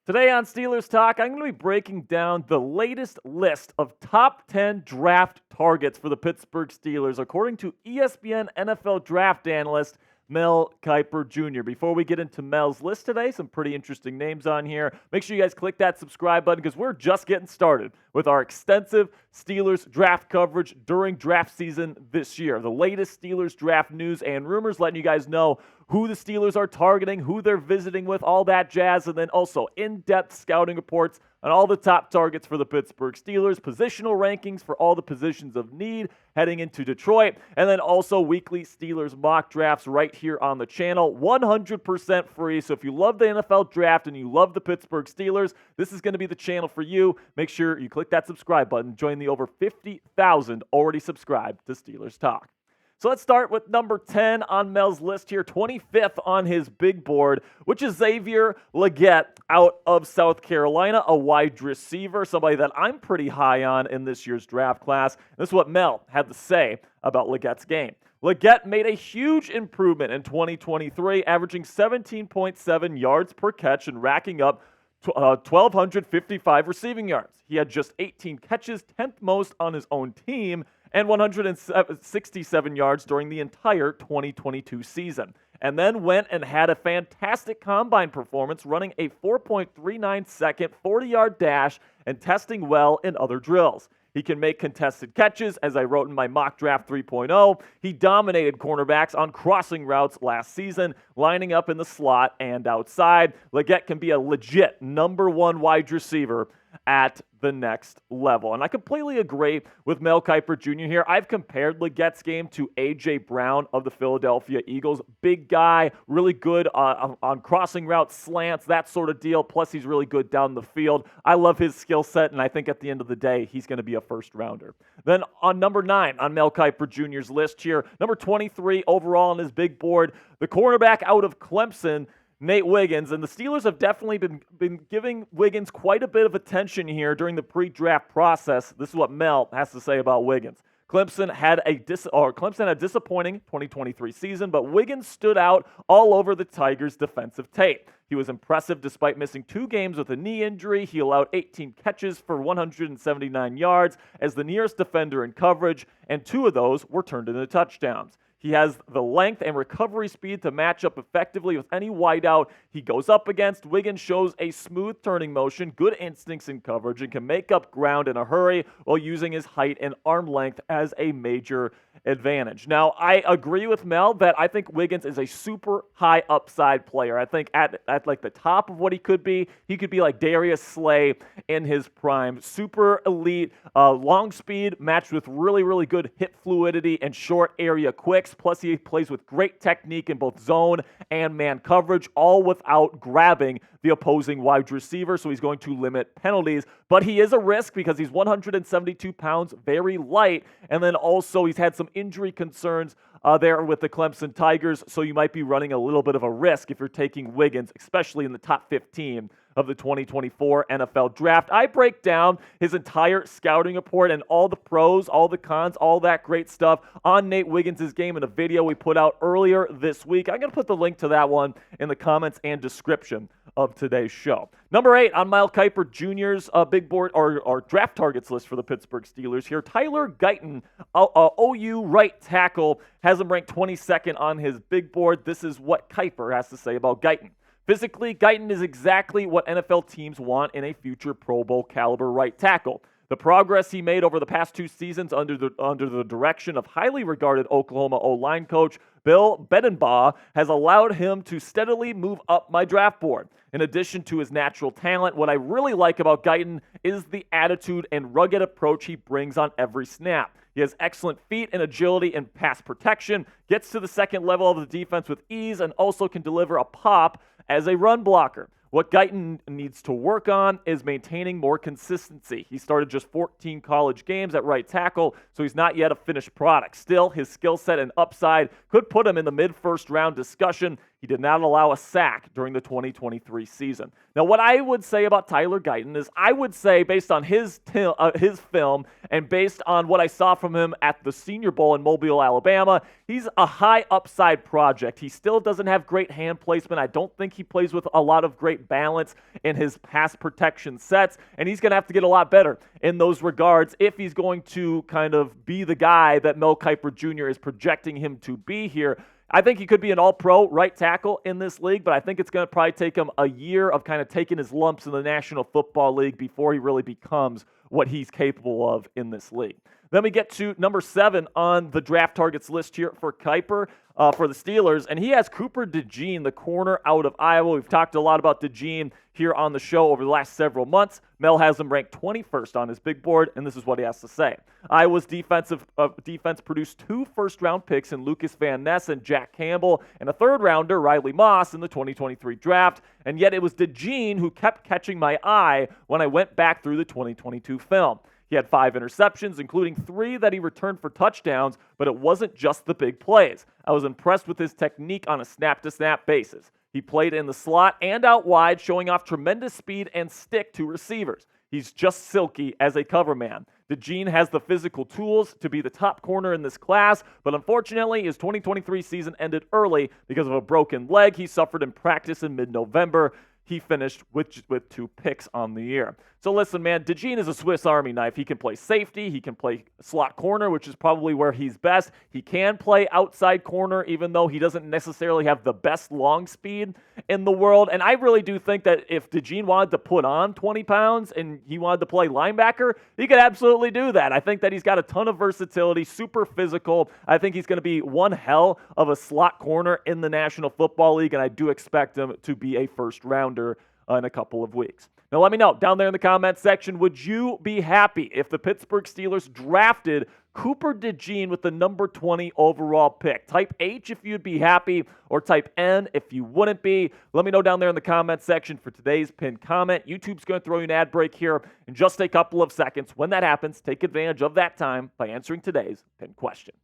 Today on Steelers Talk, I'm going to be breaking down the latest list of top 10 draft targets for the Pittsburgh Steelers, according to ESPN NFL draft analyst Mel Kiper Jr. Before we get into Mel's list today, some pretty interesting names on here. Make sure you guys click that subscribe button because we're just getting started with our extensive Steelers draft coverage during draft season this year. The latest Steelers draft news and rumors, letting you guys know who the Steelers are targeting, who they're visiting with, all that jazz, and then also in-depth scouting reports on all the top targets for the Pittsburgh Steelers, positional rankings for all the positions of need heading into Detroit, and then also weekly Steelers mock drafts right here on the channel, 100% free. So if you love the NFL draft and you love the Pittsburgh Steelers, this is going to be the channel for you. Make sure you click that subscribe button. Join the over 50,000 already subscribed to Steelers Talk. So let's start with number 10 on Mel's list here, 25th on his big board, which is Xavier Legette out of South Carolina, a wide receiver, somebody that I'm pretty high on in this year's draft class. This is what Mel had to say about Legette's game. Legette made a huge improvement in 2023, averaging 17.7 yards per catch and racking up 1,255 receiving yards. He had just 18 catches, 10th most on his own team, and 167 yards during the entire 2022 season. And then went and had a fantastic combine performance, running a 4.39 second 40-yard dash and testing well in other drills. He can make contested catches, as I wrote in my mock draft 3.0. He dominated cornerbacks on crossing routes last season, lining up in the slot and outside. Legette can be a legit number one wide receiver at the next level. And I completely agree with Mel Kiper Jr. here. I've compared Legette's game to A.J. Brown of the Philadelphia Eagles. Big guy, really good on crossing routes, slants, that sort of deal. Plus, he's really good down the field. I love his skill set, and I think at the end of the day, he's going to be a first rounder. Then on number 9 on Mel Kiper Jr.'s list here, number 23 overall on his big board, the cornerback out of Clemson, Nate Wiggins, and the Steelers have definitely been giving Wiggins quite a bit of attention here during the pre-draft process. This is what Mel has to say about Wiggins. Clemson had a disappointing 2023 season, but Wiggins stood out all over the Tigers' defensive tape. He was impressive despite missing 2 games with a knee injury. He allowed 18 catches for 179 yards as the nearest defender in coverage, and 2 of those were turned into touchdowns. He has the length and recovery speed to match up effectively with any wideout he goes up against. Wiggins shows a smooth turning motion, good instincts in coverage, and can make up ground in a hurry while using his height and arm length as a major advantage. Now, I agree with Mel that I think Wiggins is a super high upside player. I think at like the top of what he could be like Darius Slay in his prime. Super elite, long speed matched with really, really good hip fluidity and short area quicks. Plus, he plays with great technique in both zone and man coverage, all without grabbing the opposing wide receiver, so he's going to limit penalties. But he is a risk because he's 172 pounds, very light, and then also he's had some injury concerns there with the Clemson Tigers, so you might be running a little bit of a risk if you're taking Wiggins, especially in the top 15 of the 2024 NFL Draft. I break down his entire scouting report and all the pros, all the cons, all that great stuff on Nate Wiggins' game in a video we put out earlier this week. I'm going to put the link to that one in the comments and description of today's show. Number 8 on Mel Kiper Jr.'s big board or draft targets list for the Pittsburgh Steelers here. Tyler Guyton, OU right tackle, has him ranked 22nd on his big board. This is what Kiper has to say about Guyton. Physically, Guyton is exactly what NFL teams want in a future Pro Bowl caliber right tackle. The progress he made over the past 2 seasons under the direction of highly regarded Oklahoma O-line coach Bill Bedenbaugh has allowed him to steadily move up my draft board. In addition to his natural talent, what I really like about Guyton is the attitude and rugged approach he brings on every snap. He has excellent feet and agility and pass protection, gets to the second level of the defense with ease, and also can deliver a pop as a run blocker. What Guyton needs to work on is maintaining more consistency. He started just 14 college games at right tackle, so he's not yet a finished product. Still, his skill set and upside could put him in the mid-first round discussion. He did not allow a sack during the 2023 season. Now, what I would say about Tyler Guyton is I would say, based on his film and based on what I saw from him at the Senior Bowl in Mobile, Alabama, he's a high upside project. He still doesn't have great hand placement. I don't think he plays with a lot of great balance in his pass protection sets, and he's going to have to get a lot better in those regards if he's going to kind of be the guy that Mel Kiper Jr. is projecting him to be here. I think he could be an all-pro right tackle in this league, but I think it's going to probably take him a year of kind of taking his lumps in the National Football League before he really becomes what he's capable of in this league. Then we get to number 7 on the draft targets list here for Kiper for the Steelers, and he has Cooper DeJean, the corner out of Iowa. We've talked a lot about DeJean here on the show over the last several months. Mel has him ranked 21st on his big board, and this is what he has to say. Iowa's defense produced 2 first-round picks in Lucas Van Ness and Jack Campbell, and a third-rounder, Riley Moss, in the 2023 draft, and yet it was DeJean who kept catching my eye when I went back through the 2022 film. He had 5 interceptions, including 3 that he returned for touchdowns, but it wasn't just the big plays. I was impressed with his technique on a snap-to-snap basis. He played in the slot and out wide, showing off tremendous speed and stick to receivers. He's just silky as a cover man. DeJean has the physical tools to be the top corner in this class, but unfortunately, his 2023 season ended early because of a broken leg he suffered in practice in mid-November. He finished with 2 picks on the year. So listen, man, DeJean is a Swiss Army knife. He can play safety. He can play slot corner, which is probably where he's best. He can play outside corner, even though he doesn't necessarily have the best long speed in the world. And I really do think that if DeJean wanted to put on 20 pounds and he wanted to play linebacker, he could absolutely do that. I think that he's got a ton of versatility, super physical. I think he's going to be one hell of a slot corner in the National Football League, and I do expect him to be a first-rounder in a couple of weeks. Now, let me know down there in the comments section, would you be happy if the Pittsburgh Steelers drafted Cooper DeJean with the number 20 overall pick? Type H if you'd be happy, or type N if you wouldn't be. Let me know down there in the comments section for today's pinned comment. YouTube's going to throw you an ad break here in just a couple of seconds. When that happens, take advantage of that time by answering today's pinned question.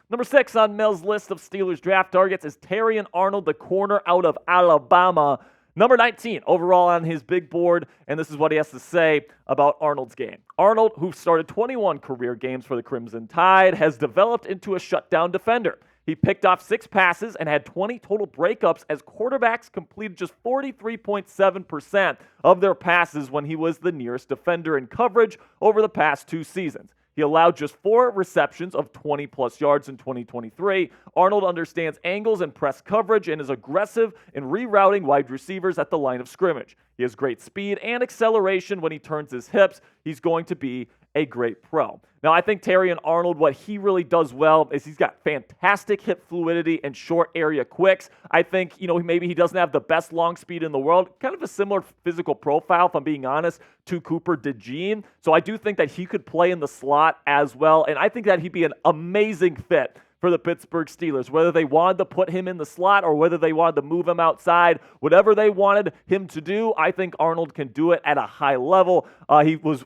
Number 6 on Mel's list of Steelers draft targets is Terrion Arnold, the corner out of Alabama. Number 19 overall on his big board, and this is what he has to say about Arnold's game. Arnold, who started 21 career games for the Crimson Tide, has developed into a shutdown defender. He picked off 6 passes and had 20 total breakups as quarterbacks completed just 43.7% of their passes when he was the nearest defender in coverage over the past 2 seasons. He allowed just 4 receptions of 20-plus yards in 2023. Arnold understands angles and press coverage and is aggressive in rerouting wide receivers at the line of scrimmage. He has great speed and acceleration when he turns his hips. He's going to be a great pro. Now, I think Terrion Arnold, what he really does well is he's got fantastic hip fluidity and short area quicks. I think, maybe he doesn't have the best long speed in the world, kind of a similar physical profile, if I'm being honest, to Cooper DeJean. So I do think that he could play in the slot as well, and I think that he'd be an amazing fit for the Pittsburgh Steelers, whether they wanted to put him in the slot or whether they wanted to move him outside. Whatever they wanted him to do, I think Arnold can do it at a high level. He was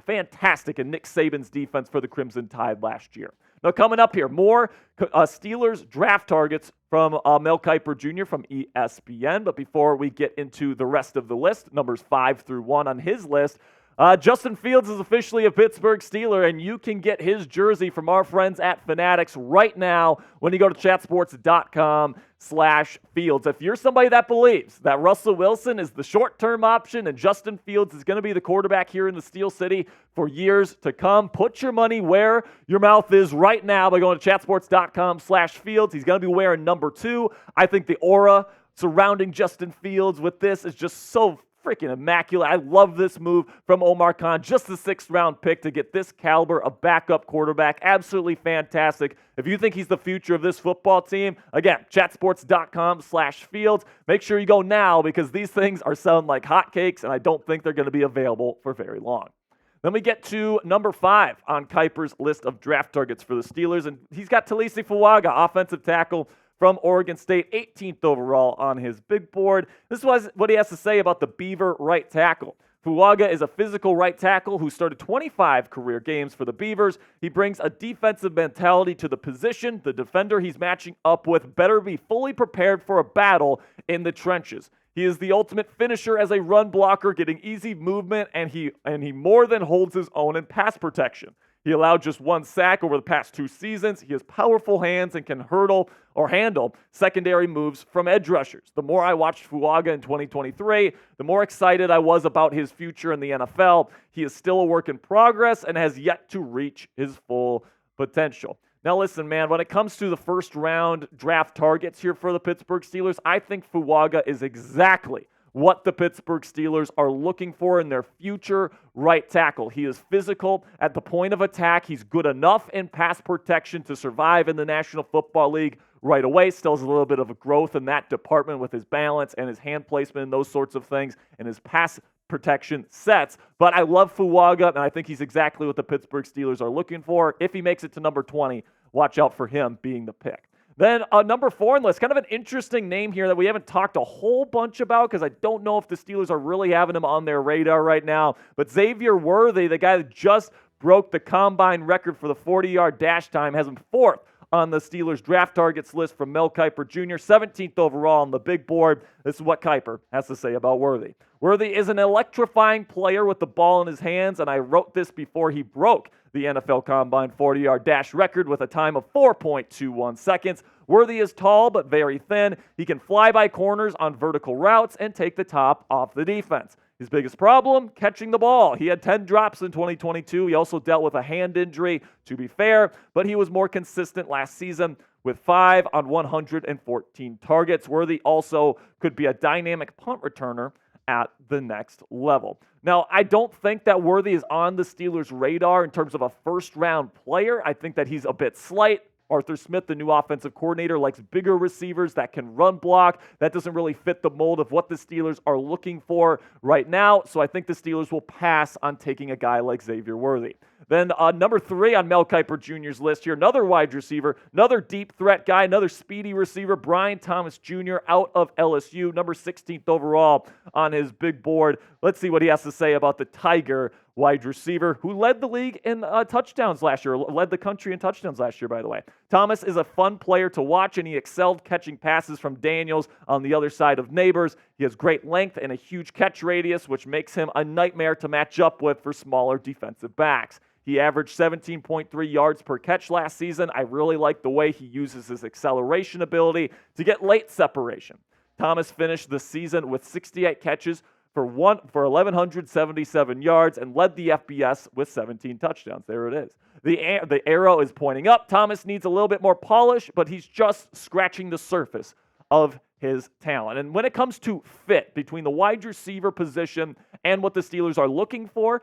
fantastic in Nick Saban's defense for the Crimson Tide last year. Now, coming up here, more Steelers draft targets from Mel Kiper Jr. from ESPN. But before we get into the rest of the list, numbers 5 through 1 on his list, Justin Fields is officially a Pittsburgh Steeler, and you can get his jersey from our friends at Fanatics right now when you go to chatsports.com/Fields. If you're somebody that believes that Russell Wilson is the short-term option and Justin Fields is going to be the quarterback here in the Steel City for years to come, put your money where your mouth is right now by going to chatsports.com/Fields. He's going to be wearing number 2. I think the aura surrounding Justin Fields with this is just so freaking immaculate. I love this move from Omar Khan. Just the 6th-round pick to get this caliber of backup quarterback. Absolutely fantastic. If you think he's the future of this football team, again, chatsports.com/Fields. Make sure you go now because these things are selling like hotcakes, and I don't think they're going to be available for very long. Then we get to number 5 on Kiper's list of draft targets for the Steelers, and he's got Taliese Fuaga, offensive tackle from Oregon State, 18th overall on his big board. This was what he has to say about the Beaver right tackle. Fuaga is a physical right tackle who started 25 career games for the Beavers. He brings a defensive mentality to the position. The defender he's matching up with better be fully prepared for a battle in the trenches. He is the ultimate finisher as a run blocker, getting easy movement, and he more than holds his own in pass protection. He allowed just 1 sack over the past 2 seasons. He has powerful hands and can handle secondary moves from edge rushers. The more I watched Fuaga in 2023, the more excited I was about his future in the NFL. He is still a work in progress and has yet to reach his full potential. Now listen, man, when it comes to the first round draft targets here for the Pittsburgh Steelers, I think Fuaga is exactly what the Pittsburgh Steelers are looking for in their future right tackle. He is physical at the point of attack. He's good enough in pass protection to survive in the National Football League right away. Still has a little bit of a growth in that department with his balance and his hand placement and those sorts of things and his pass protection sets. But I love Fuaga, and I think he's exactly what the Pittsburgh Steelers are looking for. If he makes it to number 20, watch out for him being the pick. Then number 4 on the list, kind of an interesting name here that we haven't talked a whole bunch about because I don't know if the Steelers are really having him on their radar right now. But Xavier Worthy, the guy that just broke the combine record for the 40-yard dash time, has him 4th on the Steelers draft targets list from Mel Kiper Jr., 17th overall on the big board. This is what Kiper has to say about Worthy. Worthy is an electrifying player with the ball in his hands, and I wrote this before he broke the NFL Combine 40-yard dash record with a time of 4.21 seconds. Worthy is tall but very thin. He can fly by corners on vertical routes and take the top off the defense. His biggest problem, catching the ball. He had 10 drops in 2022. He also dealt with a hand injury, to be fair, but he was more consistent last season with 5 on 114 targets. Worthy also could be a dynamic punt returner at the next level. Now, I don't think that Worthy is on the Steelers' radar in terms of a first-round player. I think that he's a bit slight. Arthur Smith, the new offensive coordinator, likes bigger receivers that can run block. That doesn't really fit the mold of what the Steelers are looking for right now, so I think the Steelers will pass on taking a guy like Xavier Worthy. Then number 3 on Mel Kiper Jr.'s list here, another wide receiver, another deep threat guy, another speedy receiver, Brian Thomas Jr. out of LSU, number 16th overall on his big board. Let's see what he has to say about the Tiger wide receiver who led the league in touchdowns last year, led the country in touchdowns last year, by the way. Thomas is a fun player to watch, and he excelled catching passes from Daniels on the other side of Neighbors. He has great length and a huge catch radius, which makes him a nightmare to match up with for smaller defensive backs. He averaged 17.3 yards per catch last season. I really like the way he uses his acceleration ability to get late separation. Thomas finished the season with 68 catches for 1,177 yards and led the FBS with 17 touchdowns. There it is. The arrow is pointing up. Thomas needs a little bit more polish, but he's just scratching the surface of his talent. And when it comes to fit between the wide receiver position and what the Steelers are looking for,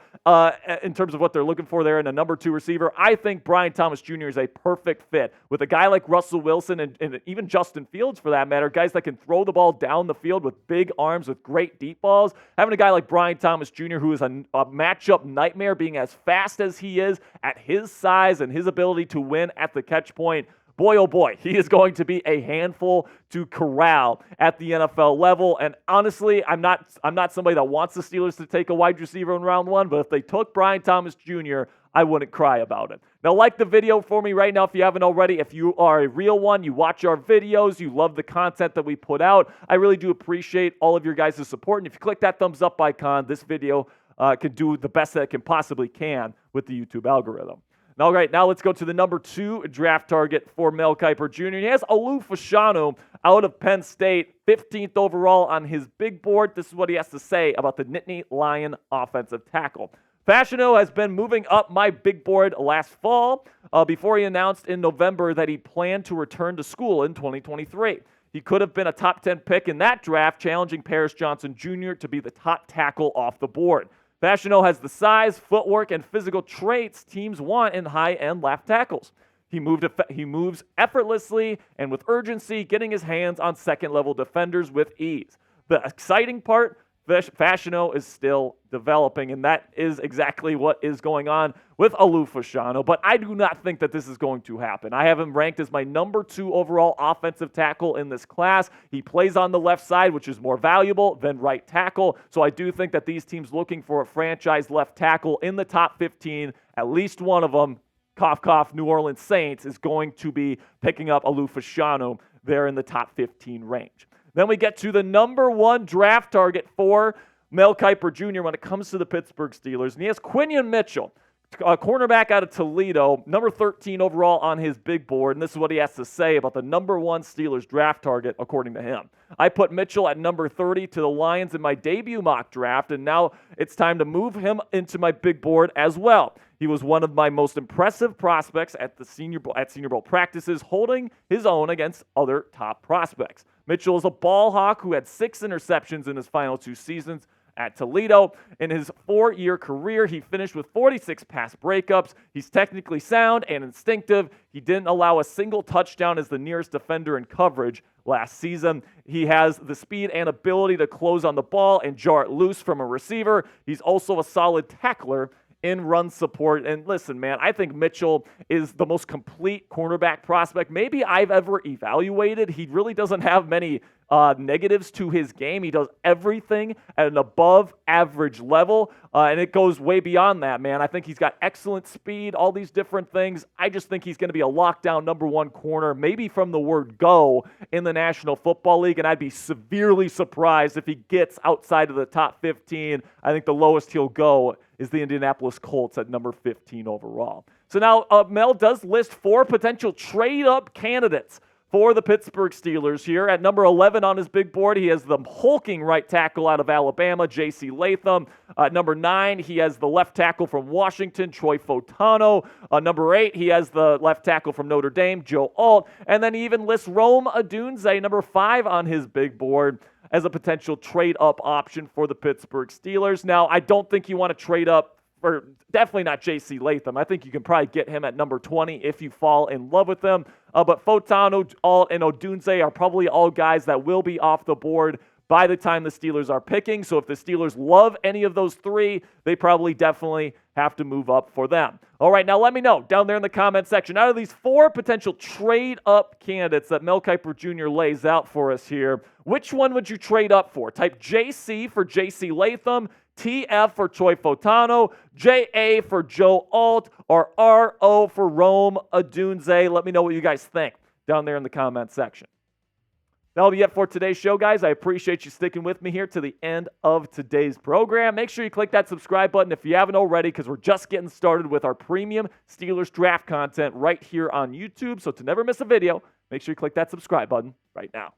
in terms of what they're looking for there in a number 2 receiver, I think Brian Thomas Jr. is a perfect fit with a guy like Russell Wilson and even Justin Fields, for that matter, guys that can throw the ball down the field with big arms, with great deep balls. Having a guy like Brian Thomas Jr., who is a matchup nightmare, being as fast as he is at his size and his ability to win at the catch point, boy, oh boy, he is going to be a handful to corral at the NFL level. And honestly, I'm not somebody that wants the Steelers to take a wide receiver in round 1, but if they took Brian Thomas Jr., I wouldn't cry about it. Now, like the video for me right now if you haven't already. If you are a real one, you watch our videos, you love the content that we put out, I really do appreciate all of your guys' support. And if you click that thumbs up icon, this video can do the best that it can possibly can with the YouTube algorithm. All right, now let's go to the number 2 draft target for Mel Kiper Jr. He has Alo Fosu out of Penn State, 15th overall on his big board. This is what he has to say about the Nittany Lion offensive tackle. Fosu has been moving up my big board last fall before he announced in November that he planned to return to school in 2023. He could have been a top 10 pick in that draft, challenging Paris Johnson Jr. to be the top tackle off the board. Fosu has the size, footwork, and physical traits teams want in high-end left tackles. He moves effortlessly and with urgency, getting his hands on second-level defenders with ease. The exciting part, Fasciano is still developing, and that is exactly what is going on with Alo Fosu. But I do not think that this is going to happen. I have him ranked as my number 2 overall offensive tackle in this class. He plays on the left side, which is more valuable than right tackle. So I do think that these teams looking for a franchise left tackle in the top 15, at least one of them, cough, cough, New Orleans Saints, is going to be picking up Alo Fosu there in the top 15 range. Then we get to the number 1 draft target for Mel Kiper Jr. when it comes to the Pittsburgh Steelers, and he has Quintin Mitchell, a cornerback out of Toledo, number 13 overall on his big board, and this is what he has to say about the number 1 Steelers draft target, according to him. I put Mitchell at number 30 to the Lions in my debut mock draft, and now it's time to move him into my big board as well. He was one of my most impressive prospects at Senior Bowl practices, holding his own against other top prospects. Mitchell is a ball hawk who had 6 interceptions in his final 2 seasons at Toledo. In his 4-year career, he finished with 46 pass breakups. He's technically sound and instinctive. He didn't allow a single touchdown as the nearest defender in coverage last season. He has the speed and ability to close on the ball and jar it loose from a receiver. He's also a solid tackler in run support. And listen, man, I think Mitchell is the most complete cornerback prospect maybe I've ever evaluated. He really doesn't have many negatives to his game. He does everything at an above average level, and it goes way beyond that, man. I think he's got excellent speed, all these different things. I just think he's going to be a lockdown number 1 corner, maybe from the word go, in the National Football League, and I'd be severely surprised if he gets outside of the top 15. I think the lowest he'll go is the Indianapolis Colts at number 15 overall. So now Mel does list 4 potential trade-up candidates for the Pittsburgh Steelers here. At number 11 on his big board, he has the hulking right tackle out of Alabama, J.C. Latham. Number 9, he has the left tackle from Washington, Troy Fautano. Number 8, he has the left tackle from Notre Dame, Joe Alt. And then he even lists Rome Odunze, number 5 on his big board, as a potential trade-up option for the Pittsburgh Steelers. Now, I don't think you want to trade up, or definitely not J.C. Latham. I think you can probably get him at number 20 if you fall in love with him. But Fautano, Alt, and Odunze are probably all guys that will be off the board by the time the Steelers are picking. So if the Steelers love any of those 3, they probably definitely have to move up for them. All right, now let me know down there in the comment section, out of these 4 potential trade-up candidates that Mel Kiper Jr. lays out for us here, which one would you trade up for? Type JC for J.C. Latham, TF for Troy Fautano, JA for Joe Alt, or RO for Rome Odunze. Let me know what you guys think down there in the comment section. That'll be it for today's show, guys. I appreciate you sticking with me here to the end of today's program. Make sure you click that subscribe button if you haven't already, because we're just getting started with our premium Steelers draft content right here on YouTube. So to never miss a video, make sure you click that subscribe button right now.